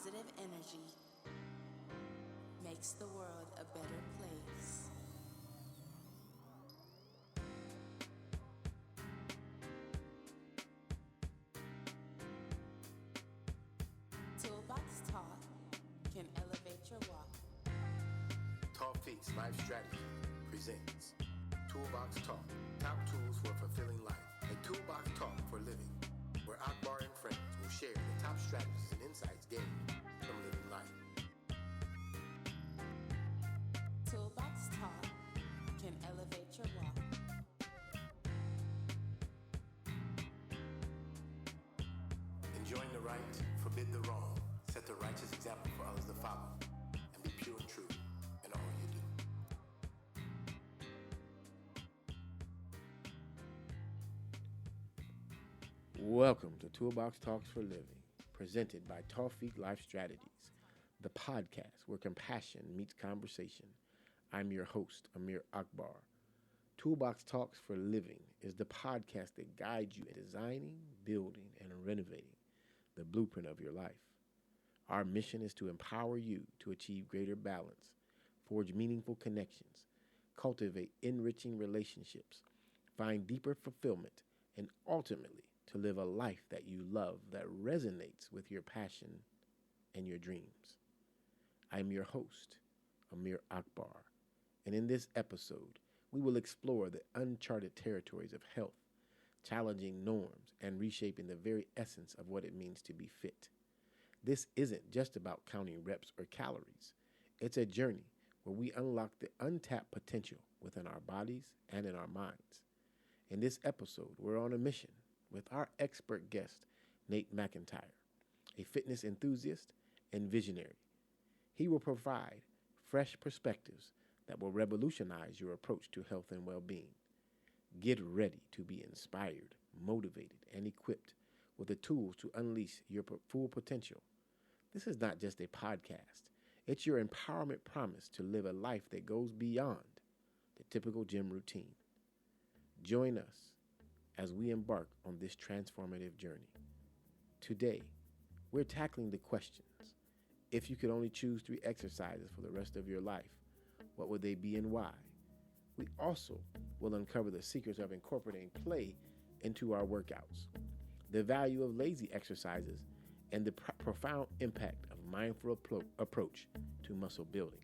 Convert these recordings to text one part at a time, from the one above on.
Positive energy makes the world a better place. ToolBox Talk can elevate your walk. Tall Feet's Life Strategy presents ToolBox Talk, top tools for a fulfilling life. A ToolBox Talk for living, where Akbar and friends will share the top strategies and insights gained from living life. ToolBox Talk can elevate your walk. Enjoying the right, forbid the wrong, set the righteous example for others to follow, and be pure and true in all you do. Welcome to Toolbox Talks for Living, presented by Tall Feet Life Strategies, the podcast where compassion meets conversation. I'm your host, Amir Akbar. Toolbox Talks for Living is the podcast that guides you in designing, building, and renovating the blueprint of your life. Our mission is to empower you to achieve greater balance, forge meaningful connections, cultivate enriching relationships, find deeper fulfillment, and ultimately to live a life that you love that resonates with your passion and your dreams. I am your host, Amir Akbar, and in this episode, we will explore the uncharted territories of health, challenging norms, and reshaping the very essence of what it means to be fit. This isn't just about counting reps or calories. It's a journey where we unlock the untapped potential within our bodies and in our minds. In this episode, we're on a mission with our expert guest, Nate Mcintyre, a fitness enthusiast and visionary. He will provide fresh perspectives that will revolutionize your approach to health and well-being. Get ready to be inspired, motivated, and equipped with the tools to unleash your full potential. This is not just a podcast. It's your empowerment promise to live a life that goes beyond the typical gym routine. Join us as we embark on this transformative journey. Today, we're tackling the questions. If you could only choose 3 exercises for the rest of your life, what would they be and why? We also will uncover the secrets of incorporating play into our workouts, the value of lazy exercises, and the profound impact of mindful approach to muscle building.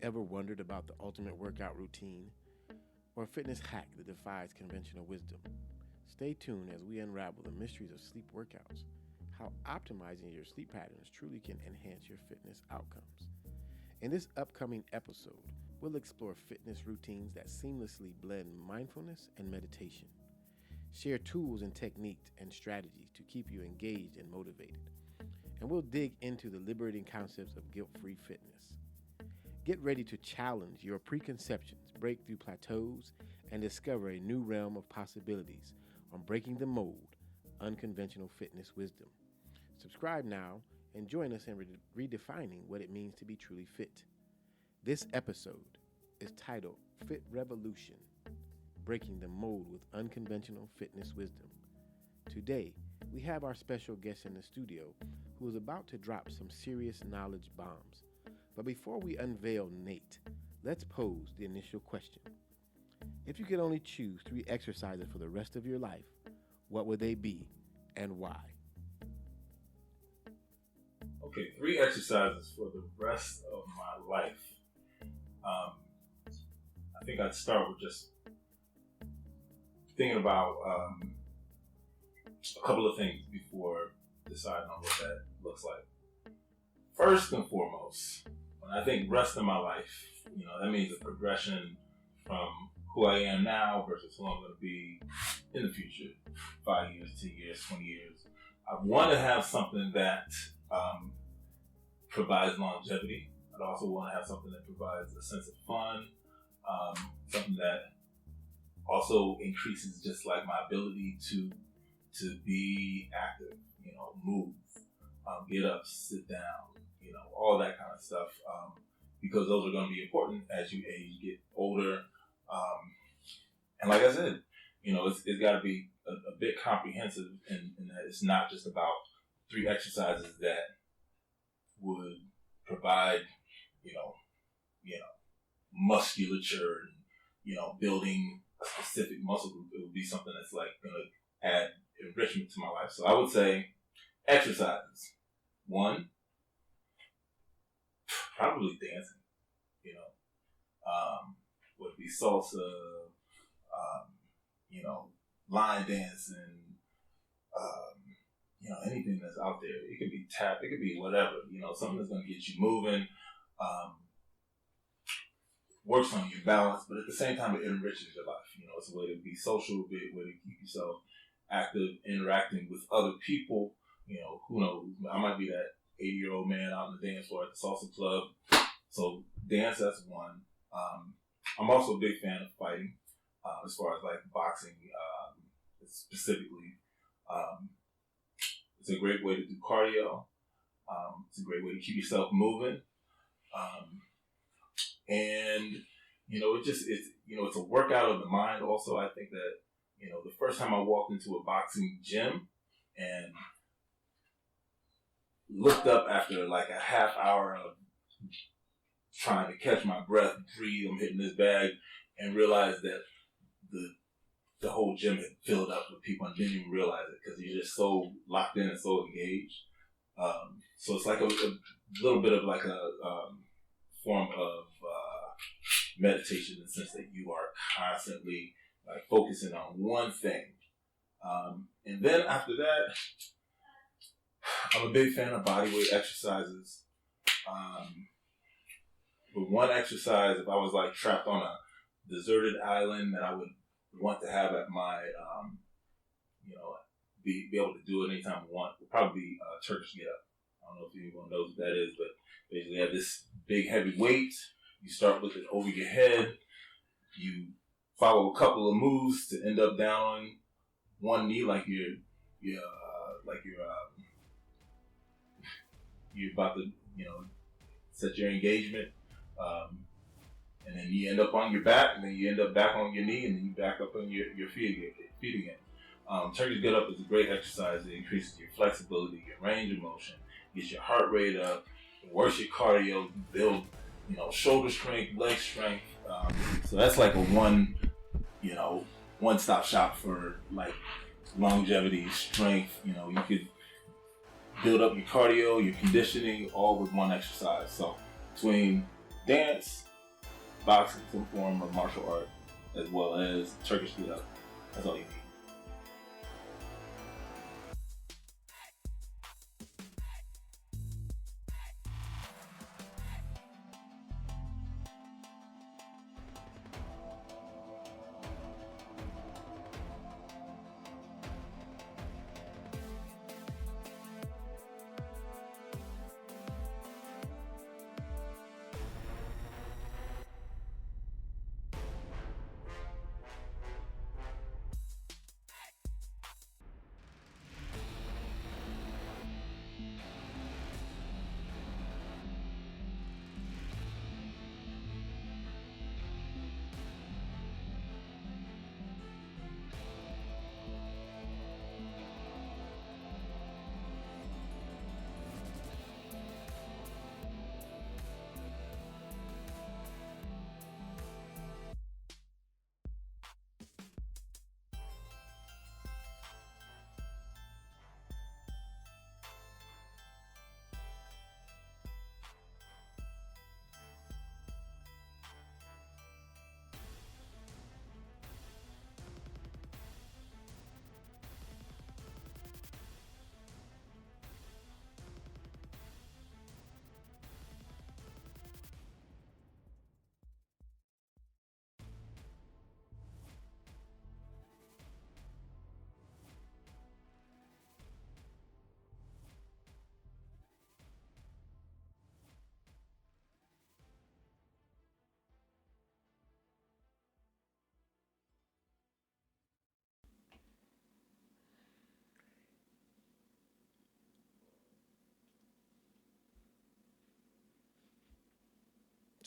Ever wondered about the ultimate workout routine or fitness hack that defies conventional wisdom? Stay tuned as we unravel the mysteries of sleep workouts, how optimizing your sleep patterns truly can enhance your fitness outcomes. In this upcoming episode, we'll explore fitness routines that seamlessly blend mindfulness and meditation, share tools and techniques and strategies to keep you engaged and motivated, and we'll dig into the liberating concepts of guilt-free fitness. Get ready to challenge your preconceptions, break through plateaus, and discover a new realm of possibilities on Breaking the Mold, Unconventional Fitness Wisdom. Subscribe now and join us in redefining what it means to be truly fit. This episode is titled FitRevolution, Breaking the Mold with Unconventional Fitness Wisdom. Today, we have our special guest in the studio who is about to drop some serious knowledge bombs. But before we unveil Nate, let's pose the initial question. If you could only choose 3 exercises for the rest of your life, what would they be and why? Okay, 3 exercises for the rest of my life. I think I'd start with just thinking about a couple of things before deciding on what that looks like. First and foremost, when I think rest of my life, that means a progression from who I am now versus who I'm going to be in the future, 5 years, 10 years, 20 years. I want to have something that provides longevity. I'd also want to have something that provides a sense of fun, something that also increases just like my ability to be active, move, get up, sit down, all that kind of stuff, because those are going to be important as you age, get older. And like I said, it's got to be a bit comprehensive in that it's not just about 3 exercises that would provide, you know, musculature and, building a specific muscle group. It would be something that's like going to add enrichment to my life. So I would say exercises. 1, probably dancing, would be salsa, line dancing, anything that's out there. It could be tap, it could be whatever, something that's going to get you moving, works on your balance, but at the same time, it enriches your life. It's a way to be social, a way to keep yourself active, interacting with other people. Who knows? I might be that 80-year-old man out on the dance floor at the salsa club. So dance, that's 1. I'm also a big fan of fighting, as far as like boxing, specifically. It's a great way to do cardio. It's a great way to keep yourself moving. And, it's a workout of the mind also. I think that, the first time I walked into a boxing gym and looked up after like a half hour of trying to catch my breath, breathe, I'm hitting this bag, and realized that the whole gym had filled up with people and didn't even realize it because you're just so locked in and so engaged. So it's like a little bit of like a form of meditation in the sense that you are constantly like focusing on one thing. And then after that, I'm a big fan of bodyweight exercises. But one exercise, if I was like trapped on a deserted island that I would want to have at my, be able to do it anytime I want, would probably be Turkish get up. I don't know if anyone knows what that is, but basically you have this big heavy weight. You start with it over your head. You follow a couple of moves to end up down on one knee, like you're about to, set your engagement. And then you end up on your back, and then you end up back on your knee, and then you back up on your feet again. Turkish get up is a great exercise. It increases your flexibility, your range of motion, gets your heart rate up, works your cardio, build, shoulder strength, leg strength. So that's like a one-stop shop for like longevity, strength. You could build up your cardio, your conditioning, all with one exercise. So between dance, boxing, some form of martial art, as well as Turkish get up, that's all you need.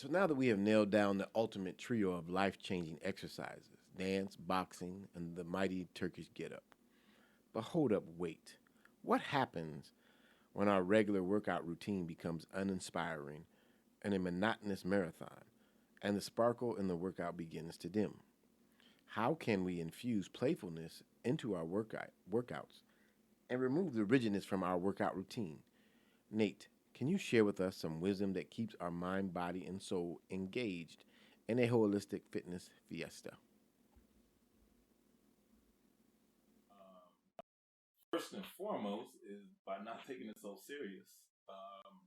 So now that we have nailed down the ultimate trio of life-changing exercises, dance, boxing, and the mighty Turkish get-up. But hold up, wait. What happens when our regular workout routine becomes uninspiring and a monotonous marathon, and the sparkle in the workout begins to dim? How can we infuse playfulness into our workouts and remove the rigidness from our workout routine? Nate, can you share with us some wisdom that keeps our mind, body, and soul engaged in a holistic fitness fiesta? First and foremost is by not taking it so serious. Um,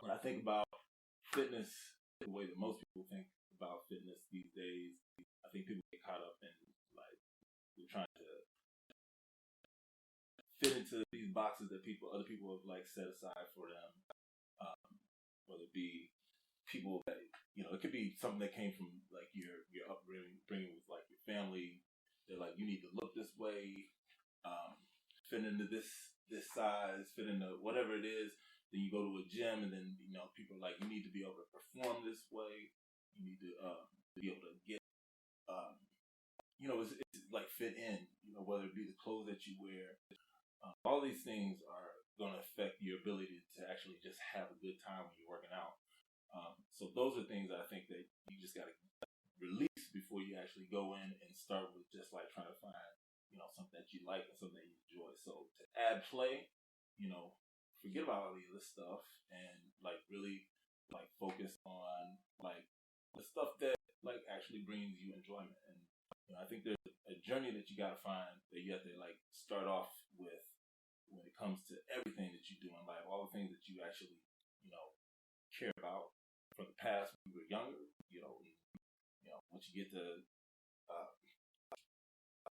when I think about fitness, the way that most people think about fitness these days, I think people get caught up in like they're trying to fit into these boxes that other people have like set aside for them. Whether it be people that it could be something that came from like your upbringing with like your family. They're like, you need to look this way, fit into this size, fit into whatever it is. Then you go to a gym, and then people are like, you need to be able to perform this way. You need to be able to get it's like fit in. Whether it be the clothes that you wear. All these things are going to affect your ability to actually just have a good time when you're working out. So those are things that I think that you just got to release before you actually go in and start with just like trying to find, something that you like and something that you enjoy. So to add play, forget about all of this stuff and like really like focus on like the stuff that like actually brings you enjoyment. And I think there's a journey that you got to find that you have to like start off with when it comes to everything that you do in life, all the things that you actually, care about from the past when you were younger, once you get to uh,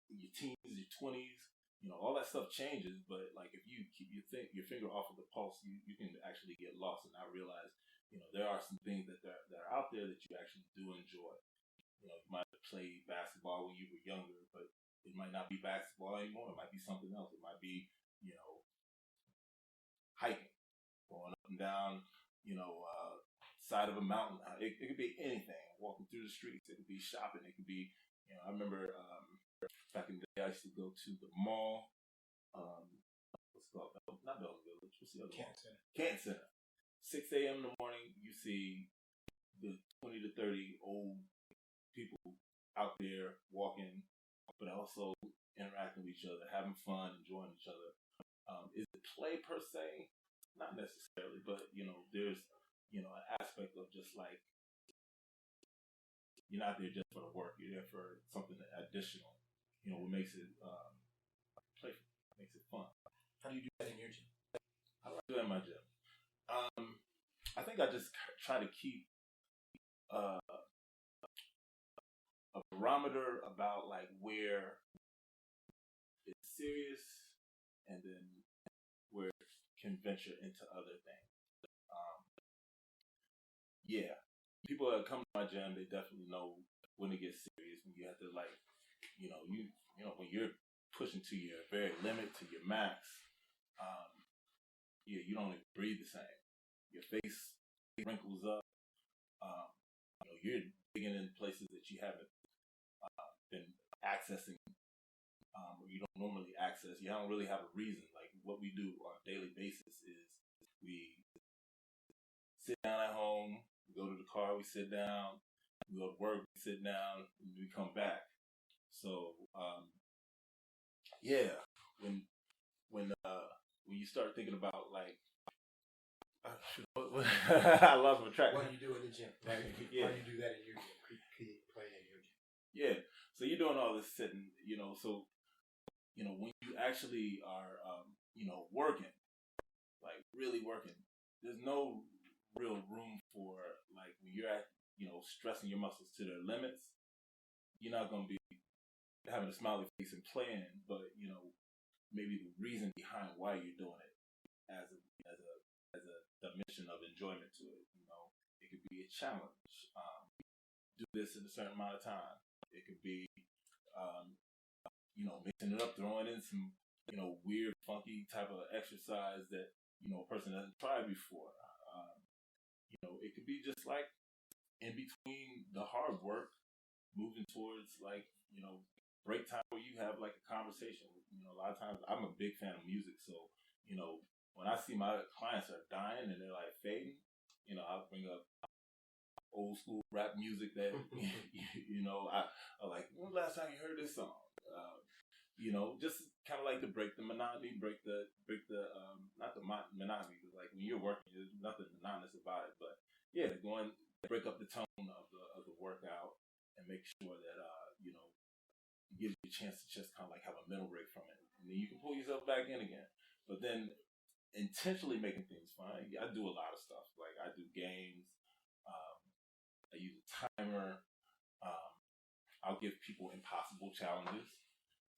your teens, your 20s, all that stuff changes. But like if you keep your finger off of the pulse, you can actually get lost and not realize, there are some things that are out there that you actually do enjoy. You might have played basketball when you were younger, but it might not be basketball anymore. It might be something else. It might be, hiking, going up and down, side of a mountain. It could be anything. Walking through the streets. It could be shopping. It could be, I remember back in the day, I used to go to the mall. What's it called? Not Belgian Village. What's the other one? Canton Center. 6 a.m. in the morning, you see the 20 to 30 old people out there walking, but also interacting with each other, having fun, enjoying each other. Is it play per se? Not necessarily, but there's an aspect of just like you're not there just for the work. You're there for something additional. What makes it playful, makes it fun. How do you do that in your gym? How do I do that in my gym? I think I just try to keep a barometer about like where it's serious and then where it can venture into other things. Yeah, people that come to my gym, they definitely know when it gets serious. When you have to like, when you're pushing to your very limit, to your max. You don't even breathe the same. Your face wrinkles up. You're digging in places that you haven't been accessing, or you don't normally access. You don't really have a reason. Like what we do on a daily basis is we sit down at home, we go to the car, we sit down, we go to work, we sit down, and we come back. So when you start thinking about like I lost my track. What do you do in the gym? Right? Yeah. How do you do that in your gym? Play in your gym. Yeah. So you're doing all this sitting, so when you actually are working, like really working, there's no real room for like when you're at stressing your muscles to their limits. You're not gonna be having a smiley face and playing, but maybe the reason behind why you're doing it as a dimension of enjoyment to it. It could be a challenge. Do this in a certain amount of time. It could be mixing it up, throwing in some weird, funky type of exercise that a person hasn't tried before. it could be just like in between the hard work, moving towards like, break time where you have like a conversation. A lot of times I'm a big fan of music. So, when I see my clients are dying and they're like fading, I'll bring up old school rap music that, I like, when was the last time you heard this song? Just kind of like to break the monotony, break the not the monotony, because like when you're working, there's nothing monotonous about it. But yeah, break up the tone of the workout and make sure that it gives you a chance to just kind of like have a mental break from it, and then you can pull yourself back in again. But then intentionally making things fun. I do a lot of stuff. Like I do games. I use a timer. Um, I'll give people impossible challenges.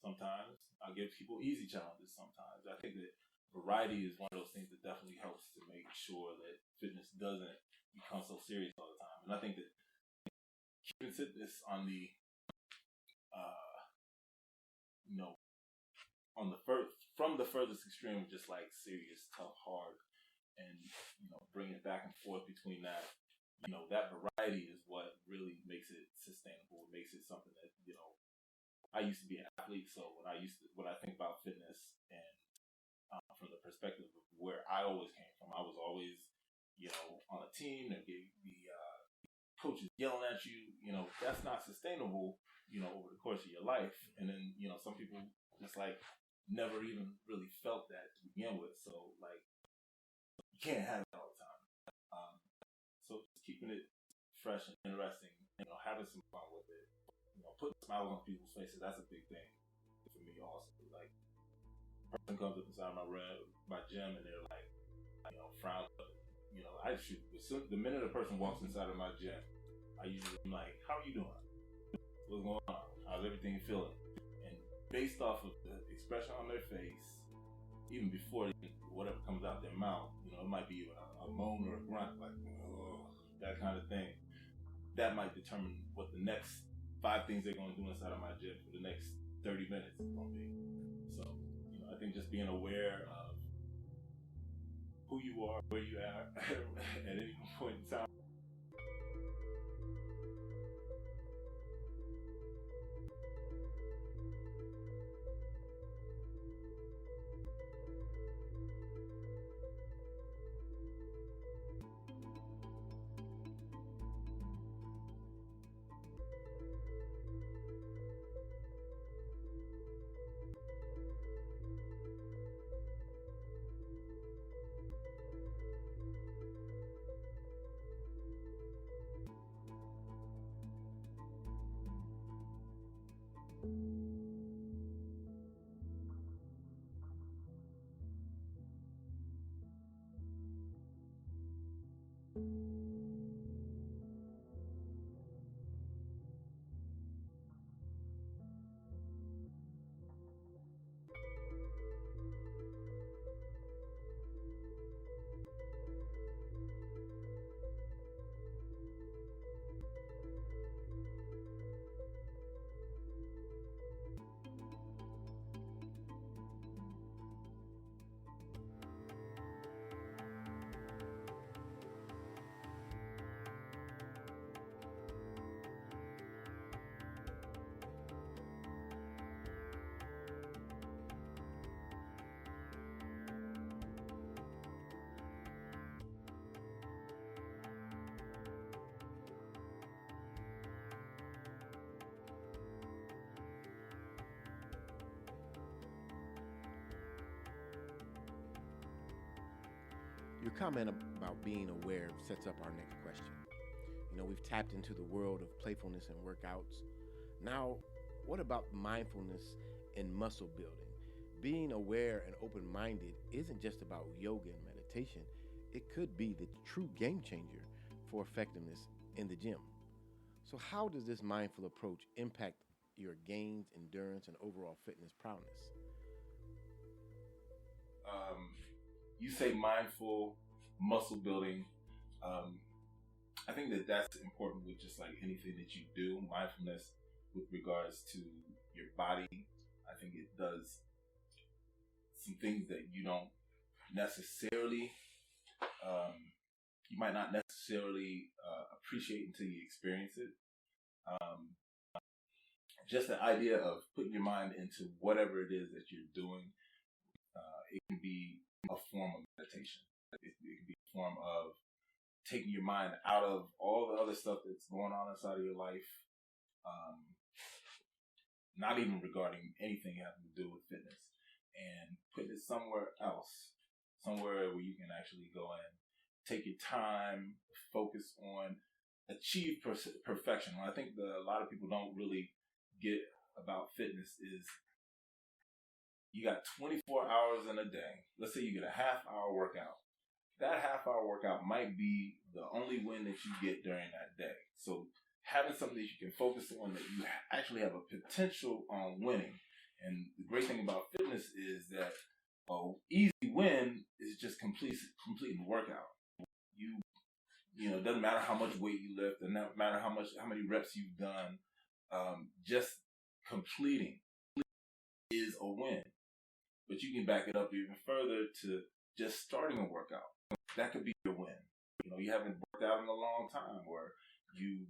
Sometimes I'll give people easy challenges. Sometimes I think that variety is one of those things that definitely helps to make sure that fitness doesn't become so serious all the time. And I think that keeping fitness on the, on the from the furthest extreme, just like serious, tough, hard, and bring it back and forth between that. That variety is what really makes it sustainable. It makes it something that I used to be an athlete, so when I think about fitness and from the perspective of where I always came from, I was always, on a team and the coaches yelling at you. That's not sustainable, over the course of your life. And then, some people just like never even really felt that to begin with. So like, you can't have it all the time. So just keeping it fresh and interesting, having some fun with it. Putting smiles on people's faces, that's a big thing for me also. Like, a person comes up inside my gym and they're like, frowned up. I shoot. The minute a person walks inside of my gym, I usually am like, how are you doing? What's going on? How's everything feeling? And based off of the expression on their face, even before whatever comes out their mouth, it might be even a moan or a grunt, like, oh, that kind of thing. That might determine what the next 5 things they're going to do inside of my gym for the next 30 minutes is going to be. So, I think just being aware of who you are, where you are at any point in time. Your comment about being aware sets up our next question. We've tapped into the world of playfulness and workouts. Now, what about mindfulness and muscle building? Being aware and open-minded isn't just about yoga and meditation. It could be the true game changer for effectiveness in the gym. So how does this mindful approach impact your gains, endurance, and overall fitness prowess? You say mindful muscle building. I think that that's important with just like anything that you do. Mindfulness with regards to your body. I think it does some things that you don't necessarily you might not necessarily appreciate until you experience it. Just the idea of putting your mind into whatever it is that you're doing, it can be a form of meditation. It can be a form of taking your mind out of all the other stuff that's going on inside of your life, not even regarding anything having to do with fitness, and putting it somewhere else, somewhere where you can actually go and take your time, focus on, achieve perfection. What I think a lot of people don't really get about fitness is you got 24 hours in a day. Let's say you get a half-hour workout. That half-hour workout might be the only win that you get during that day. So having something that you can focus on, that you actually have a potential on winning. And the great thing about fitness is that easy win is just completing the workout. It doesn't matter how much weight you lift, and no matter how many reps you've done, just completing is a win. But you can back it up even further to just starting a workout. That could be your win. You haven't worked out in a long time, or you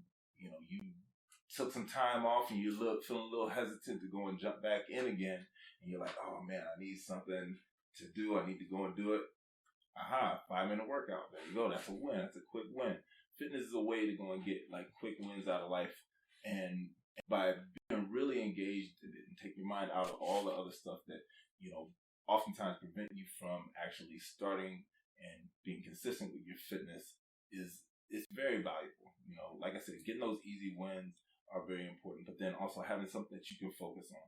took some time off and you feeling a little hesitant to go and jump back in again, and you're like, oh man, I need something to do. I need to go and do it. 5-minute workout. There you go. That's a win. That's a quick win. Fitness is a way to go and get like quick wins out of life, and by being really engaged in it and take your mind out of all the other stuff that oftentimes prevent you from actually starting and being consistent with your fitness is very valuable. Like I said, getting those easy wins are very important, but then also having something that you can focus on.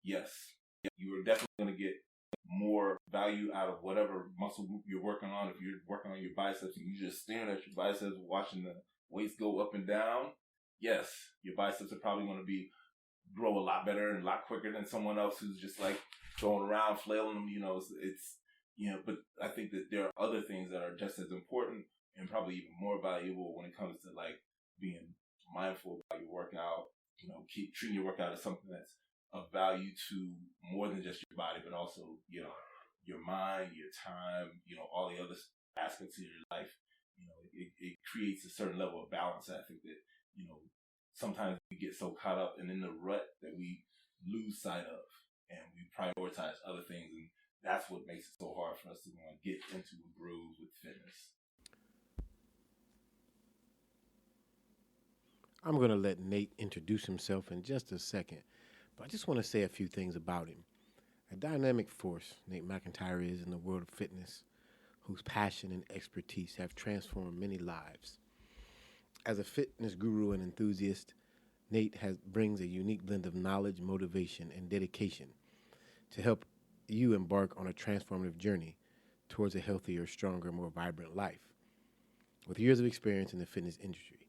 Yes, you are definitely going to get more value out of whatever muscle group you're working on. If you're working on your biceps and you're just staring at your biceps, watching the weights go up and down, yes, your biceps are probably going to grow a lot better and a lot quicker than someone else who's just like throwing around, flailing them. But I think that there are other things that are just as important and probably even more valuable when it comes to like being mindful about your workout. Keep treating your workout as something that's of value to more than just your body, but also your mind, your time, all the other aspects of your life. It creates a certain level of balance. I think that sometimes we get so caught up and in the rut that we lose sight of, and we prioritize other things, and that's what makes it so hard for us to get into a groove with fitness. I'm going to let Nate introduce himself in just a second, but I just want to say a few things about him. A dynamic force Nate Mcintyre is in the world of fitness, whose passion and expertise have transformed many lives. As a fitness guru and enthusiast, Nate brings a unique blend of knowledge, motivation, and dedication to help you embark on a transformative journey towards a healthier, stronger, more vibrant life. With years of experience in the fitness industry,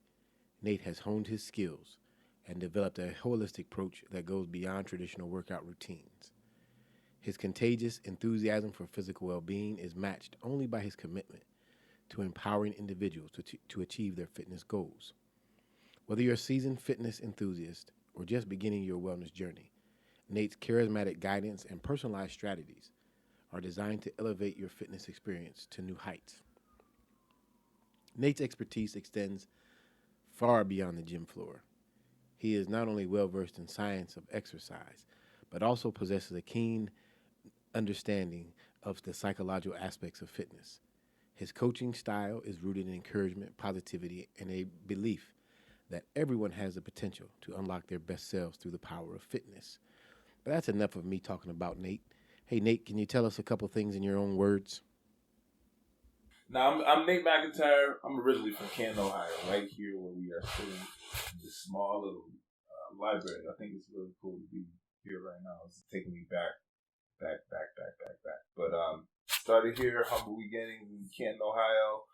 Nate has honed his skills and developed a holistic approach that goes beyond traditional workout routines. His contagious enthusiasm for physical well-being is matched only by his commitment to empowering individuals to achieve their fitness goals. Whether you're a seasoned fitness enthusiast or just beginning your wellness journey, Nate's charismatic guidance and personalized strategies are designed to elevate your fitness experience to new heights. Nate's expertise extends far beyond the gym floor. He is not only well-versed in science of exercise, but also possesses a keen understanding of the psychological aspects of fitness. His coaching style is rooted in encouragement, positivity, and a belief that everyone has the potential to unlock their best selves through the power of fitness. But that's enough of me talking about Nate. Hey, Nate, can you tell us a couple things in your own words? Now, I'm Nate Mcintyre. I'm originally from Canton, Ohio, right here where we are sitting in this small little library. I think it's really cool to be here right now. It's taking me back. But started here, humble beginnings in Canton, Ohio.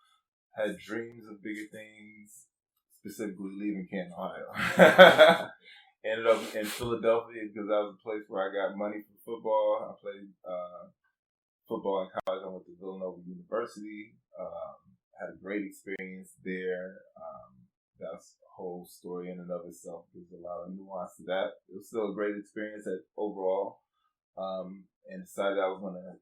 Had dreams of bigger things, specifically leaving Canton, Ohio. Ended up in Philadelphia because that was the place where I got money for football. I played football in college. I went to Villanova University. Had a great experience there. That's a whole story in and of itself. There's a lot of nuance to that. It was still a great experience overall. And decided I was going to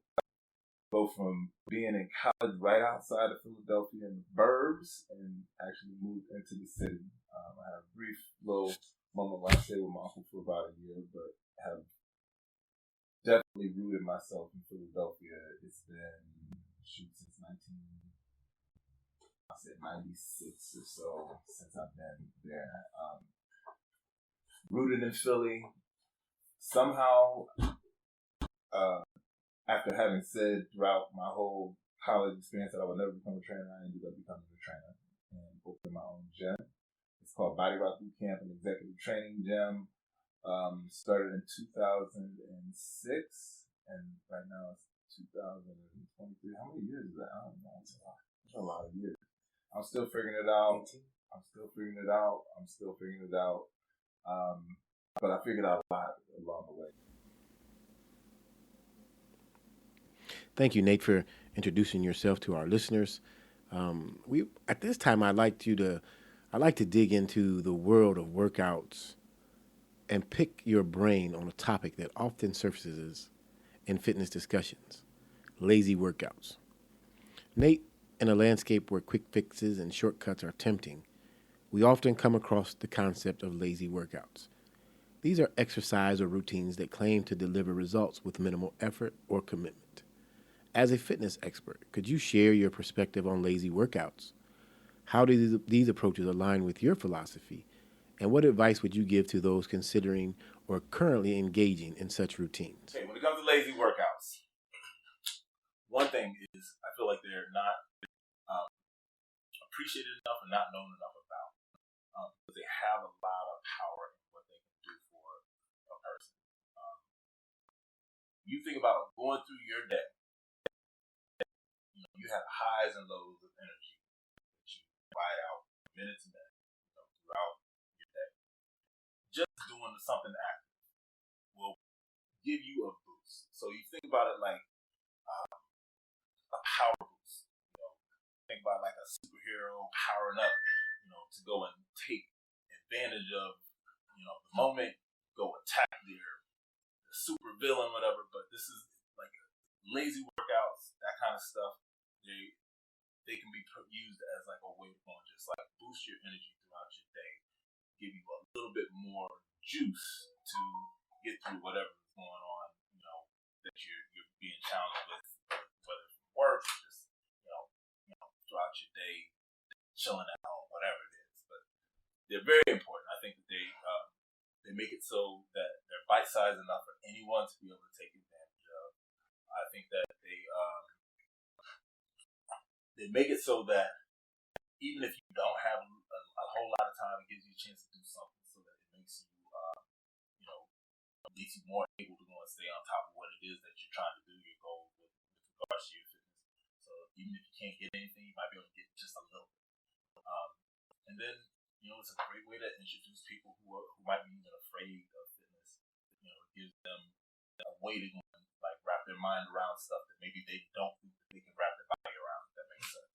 go from being in college right outside of Philadelphia in the burbs and actually moved into the city. I had a brief little moment where I stayed with my uncle for about a year, but have definitely rooted myself in Philadelphia. It's been since 96 or so since I've been there. Rooted in Philly. Somehow, after having said throughout my whole college experience that I would never become a trainer, I ended up becoming a trainer and opened my own gym. It's called Body Rock Boot Camp, an executive training gym. Started in 2006, and right now it's 2023. How many years is that? I don't know. It's a lot of years. I'm still figuring it out. But I figured out a lot along the way. Thank you, Nate, for introducing yourself to our listeners. We at this time, I like to dig into the world of workouts and pick your brain on a topic that often surfaces in fitness discussions: lazy workouts. Nate, in a landscape where quick fixes and shortcuts are tempting, we often come across the concept of lazy workouts. These are exercise or routines that claim to deliver results with minimal effort or commitment. As a fitness expert, could you share your perspective on lazy workouts? How do these approaches align with your philosophy? And what advice would you give to those considering or currently engaging in such routines? Okay, when it comes to lazy workouts, one thing is I feel like they're not appreciated enough and not known enough about. Because they have a lot of power in what they can do for a person. You think about going through your day. You have highs and lows of energy that you ride out minute to minute, throughout your day. Just doing something active will give you a boost. So you think about it like a power boost. Think about like a superhero powering up, to go and take advantage of, the moment, go attack their super villain, whatever. But this is like lazy workouts, that kind of stuff. They can be used as like a way to go and just like boost your energy throughout your day, give you a little bit more juice to get through whatever's going on, that you're being challenged with, whether it's work, or just throughout your day, chilling at home, whatever it is. But they're very important. I think that they make it so that they're bite-sized enough for anyone to be able to take advantage of. I think that they make it so that even if you don't have a whole lot of time, it gives you a chance to do something, so that it makes you more able to go and stay on top of what it is that you're trying to do, your goal with regards to your fitness. So even if you can't get anything, you might be able to get just a little bit. And then, it's a great way to introduce people who might be even afraid of fitness. It gives them a way to like wrap their mind around stuff that maybe they don't think that they can wrap their body around. If that makes sense.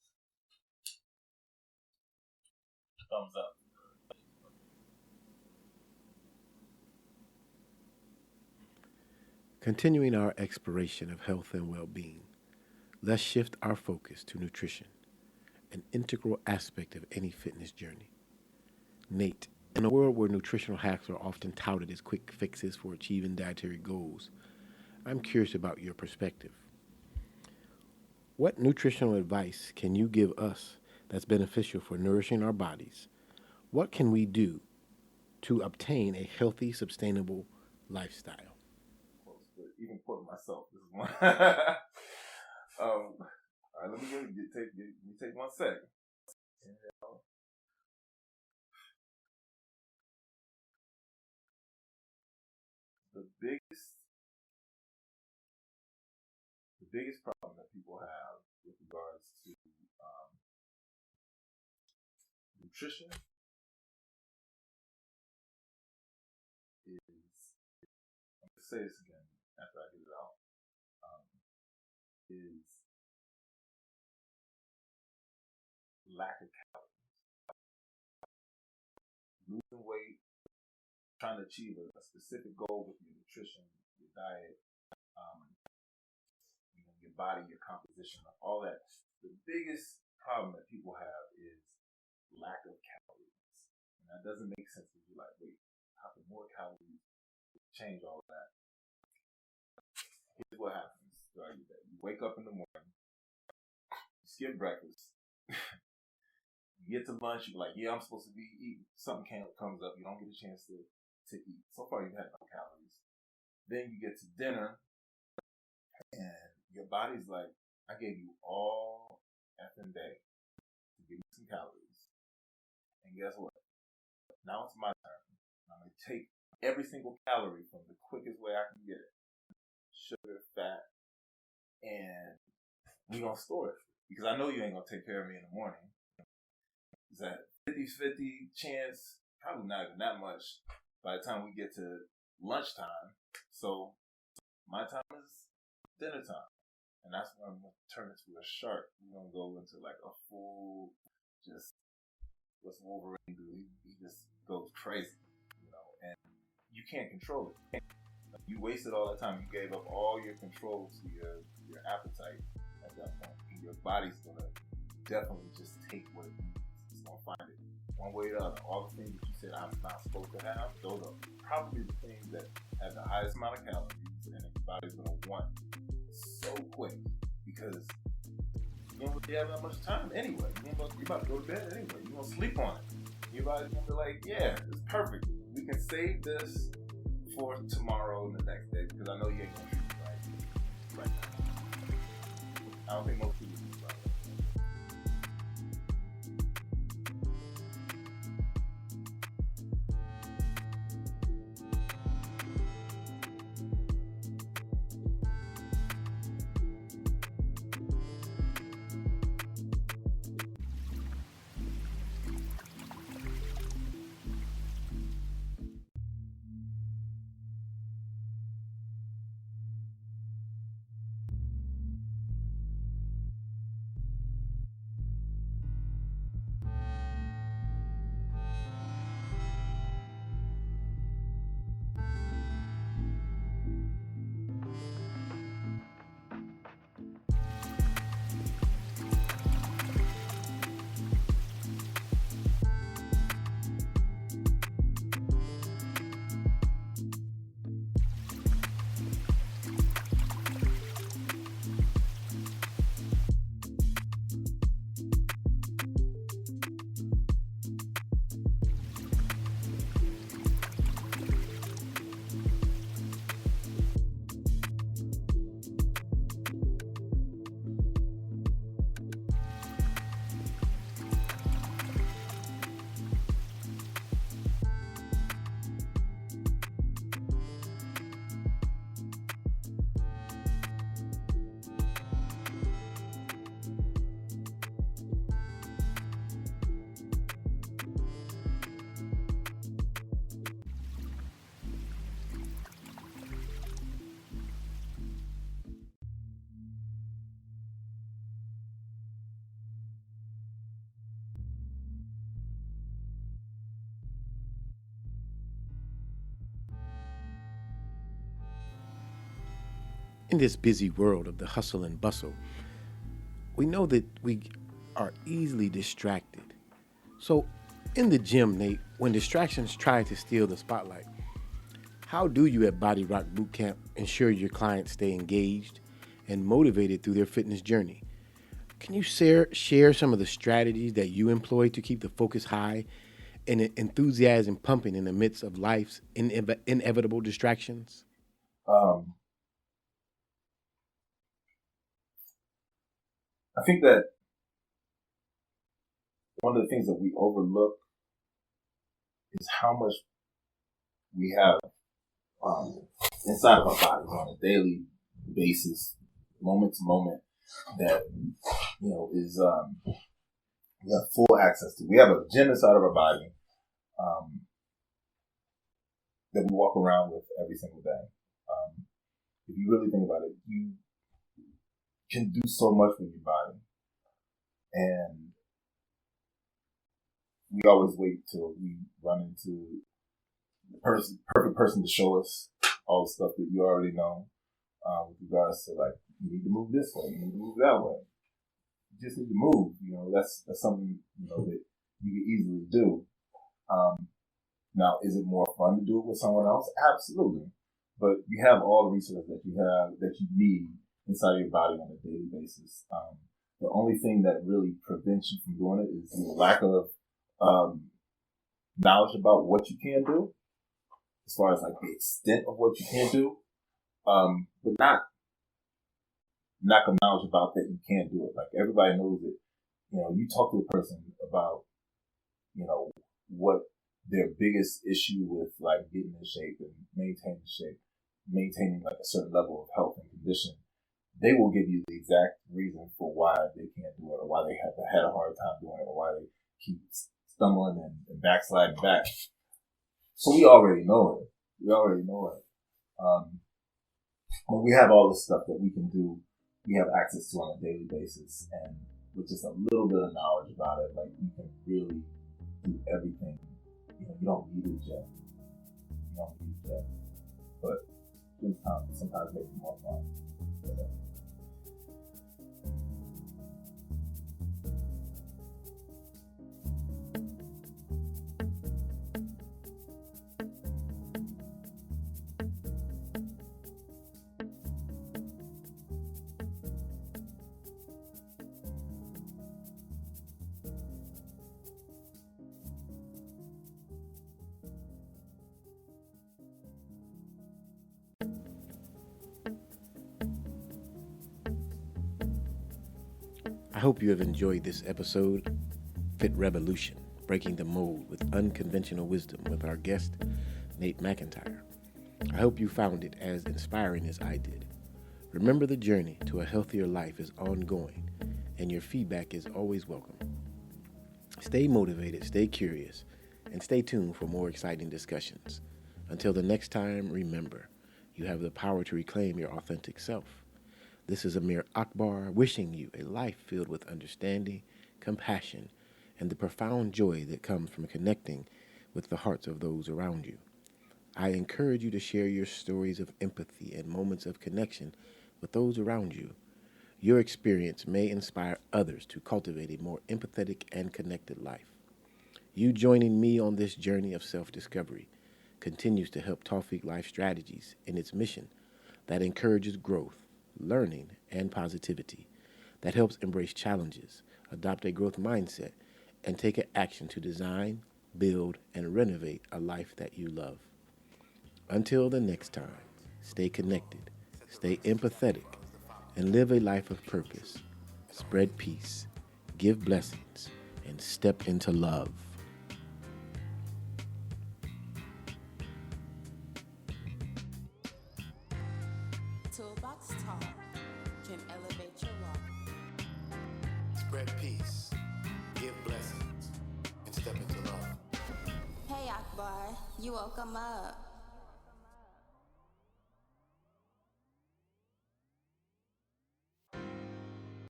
Thumbs up. Continuing our exploration of health and well-being, let's shift our focus to nutrition, an integral aspect of any fitness journey. Nate, in a world where nutritional hacks are often touted as quick fixes for achieving dietary goals, I'm curious about your perspective. What nutritional advice can you give us that's beneficial for nourishing our bodies? What can we do to obtain a healthy, sustainable lifestyle? Even quoting myself, this is one. All right, let me take 1 second. The biggest problem that people have with regards to nutrition is, I'm going to say this again after I get it out, is lack of calories. Losing weight, trying to achieve a specific goal with your nutrition, your diet, your body, your composition, all that. The biggest problem that people have is lack of calories. And that doesn't make sense to you. Like, wait, how can more calories change all of that? Here's what happens. You wake up in the morning, you skip breakfast, you get to lunch, you're like, yeah, I'm supposed to be eating. Something comes up, you don't get a chance to eat. So far, you've had no calories. Then you get to dinner, and your body's like, I gave you all effing day to give you some calories. And guess what? Now it's my turn. I'm going to take every single calorie from the quickest way I can get it. Sugar, fat, and we're going to store it. Because I know you ain't going to take care of me in the morning. Is that 50-50 chance? Probably not even that much by the time we get to lunchtime. So my time is dinner time. And that's when I'm going to turn into a shark. We're going to go into like a full, just, what's Wolverine do? He just goes crazy, and you can't control it. You wasted all that time. You gave up all your control to your appetite at that point. And your body's going to definitely just take what it needs. It's going to find it one way or the other. All the things that you said I'm not supposed to have, those are probably the things that have the highest amount of calories, and your body's going to want so quick because you don't really have that much time anyway. You're about to go to bed anyway. You're going to sleep on it. Your body's going to be like, yeah, it's perfect. We can save this for tomorrow and the next day because I know you ain't going to treat it right now. I don't think most people do it right. In this busy world of the hustle and bustle, we know that we are easily distracted. So, in the gym, Nate, when distractions try to steal the spotlight, how do you at Body Rock Bootcamp ensure your clients stay engaged and motivated through their fitness journey? Can you share some of the strategies that you employ to keep the focus high and enthusiasm pumping in the midst of life's inevitable distractions? I think that one of the things that we overlook is how much we have inside of our bodies on a daily basis, moment to moment, that is we have full access to. We have a gym inside of our body that we walk around with every single day. If you really think about it, you can do so much with your body, and we always wait till we run into the perfect person to show us all the stuff that you already know with regards to like you need to move this way, you need to move that way. You just need to move. That's something that you can easily do. Now, is it more fun to do it with someone else? Absolutely. But you have all the resources that you need inside your body on a daily basis. The only thing that really prevents you from doing it is the lack of knowledge about what you can do, as far as like the extent of what you can do, but not lack of knowledge about that you can't do it. Like everybody knows it. You talk to a person about, what their biggest issue with like getting in shape and maintaining like a certain level of health and condition, they will give you the exact reason for why they can't do it, or why they have had a hard time doing it, or why they keep stumbling and backsliding back. So we already know it. But we have all the stuff that we can do, we have access to on a daily basis, and with just a little bit of knowledge about it, like you can really do everything. You don't need a gym. But sometimes make it more fun. I hope you have enjoyed this episode, FitRevolution, Breaking the Mold with Unconventional Wisdom with our guest, Nate Mcintyre. I hope you found it as inspiring as I did. Remember, the journey to a healthier life is ongoing, and your feedback is always welcome. Stay motivated, stay curious, and stay tuned for more exciting discussions. Until the next time, remember, you have the power to reclaim your authentic self. This is Amir Akbar wishing you a life filled with understanding, compassion, and the profound joy that comes from connecting with the hearts of those around you. I encourage you to share your stories of empathy and moments of connection with those around you. Your experience may inspire others to cultivate a more empathetic and connected life. You joining me on this journey of self-discovery continues to help Tawfiq Life Strategies in its mission that encourages growth, learning, and positivity, that helps embrace challenges, adopt a growth mindset, and take action to design, build, and renovate a life that you love. Until the next time, stay connected, stay empathetic, and live a life of purpose. Spread peace, give blessings, and step into love. ToolBox Talk can elevate your walk. Spread peace, give blessings, and step into love. Hey Akbar, you woke 'em up.